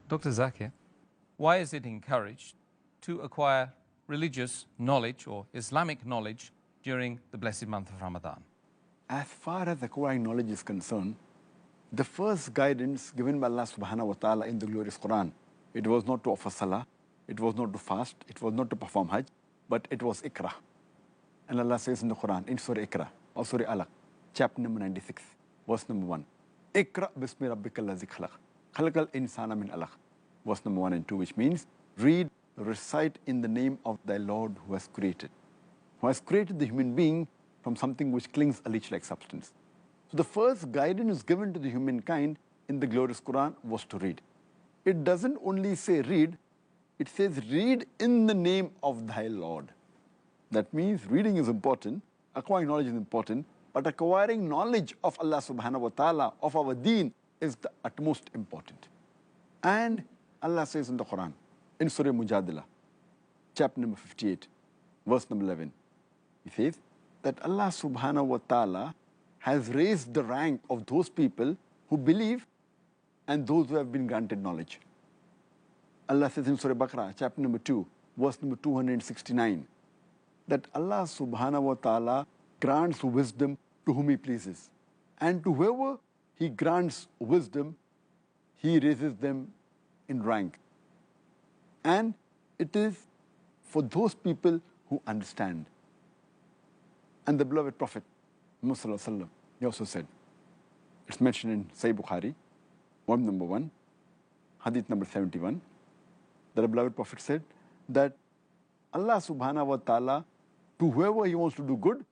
Dr. Zakir, why is it encouraged to acquire religious knowledge or Islamic knowledge during the blessed month of Ramadan? As far as acquiring knowledge is concerned, the first guidance given by Allah subhanahu wa ta'ala in the glorious Quran, it was not to offer salah, it was not to fast, it was not to perform hajj, but it was Iqra. And Allah says in the Quran, in Surah Iqra, or Surah Alaq, chapter number 96, verse number 1, Iqra bismi rabbika allazi khalaq, khalaqal insana min alaq, verse number 1 and 2, which means, read, recite in the name of thy Lord who has created the human being from something which clings a leech-like substance. So the first guidance given to the humankind in the glorious Quran was to read. It doesn't only say read, it says read in the name of thy Lord. That means reading is important, acquiring knowledge is important, but acquiring knowledge of Allah subhanahu wa ta'ala, of our deen, is the utmost important. And Allah says in the Quran, in Surah Mujadila, chapter number 58, verse number 11, He says that Allah subhanahu wa ta'ala has raised the rank of those people who believe and those who have been granted knowledge. Allah says in Surah Baqarah, chapter number 2, verse number 269, that Allah subhanahu wa ta'ala grants wisdom to whom He pleases. And to whoever He grants wisdom, He raises them in rank. And it is for those people who understand. And the beloved Prophet, Muhammad, he also said, it's mentioned in Sahih Bukhari, volume number 1, hadith number 71, that the beloved Prophet said that Allah subhanahu wa ta'ala, to whoever He wants to do good,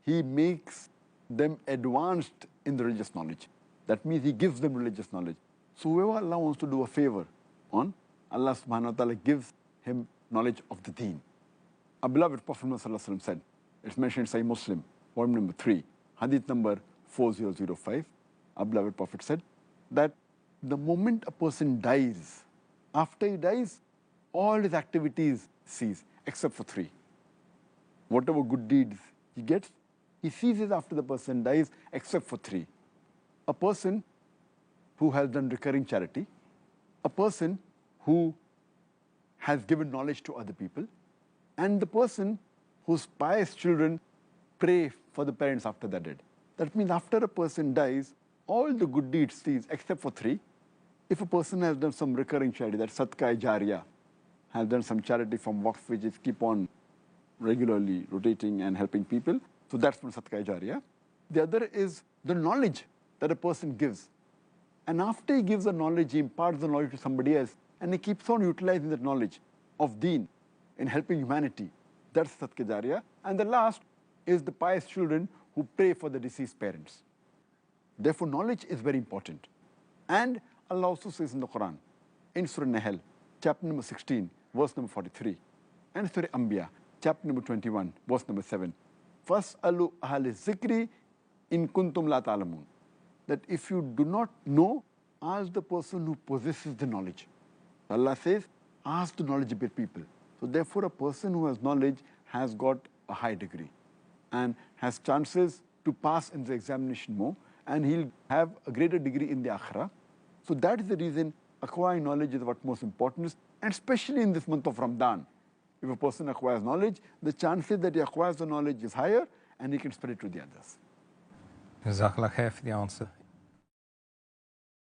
He makes them advanced in the religious knowledge. That means He gives them religious knowledge. So whoever Allah wants to do a favor on, Allah subhanahu wa ta'ala gives him knowledge of the deen. Our beloved Prophet Muhammad said, it's mentioned in Sahih Muslim, volume number 3, hadith number 4005. Our beloved Prophet said that the moment a person dies, after he dies, all his activities cease, except for 3. Whatever good deeds he gets, he ceases after the person dies, except for 3. A person who has done recurring charity, a person who has given knowledge to other people, and the person whose pious children pray for the parents after they're dead. That means after a person dies, all the good deeds cease except for 3. If a person has done some recurring charity, that's Sadaqah-e-Jariyah, has done some charity from waqf which is keep on regularly rotating and helping people, so that's from Sadaqah-e-Jariyah. The other is the knowledge that a person gives. And after he gives the knowledge, he imparts the knowledge to somebody else, and he keeps on utilizing that knowledge of deen in helping humanity. That's Sadaqah-e-Jariyah. And the last is the pious children who pray for the deceased parents. Therefore, knowledge is very important. And Allah also says in the Quran, in Surah Nahl, chapter number 16, verse number 43, and Surah Anbiya, chapter number 21, verse number 7, فَاسْأَلُوا أَهْلِ الذِّكْرِ إِن كُنْتُمْ لَا تَعْلَمُونَ. That if you do not know, ask the person who possesses the knowledge. Allah says, ask the knowledgeable people. So therefore, a person who has knowledge has got a high degree and has chances to pass in the examination more, and he'll have a greater degree in the akhirah. So that is the reason acquiring knowledge is what most important is, and especially in this month of Ramadan. If a person acquires knowledge, the chances that he acquires the knowledge is higher, and he can spread it to the others. Jazakallah khair for the answer.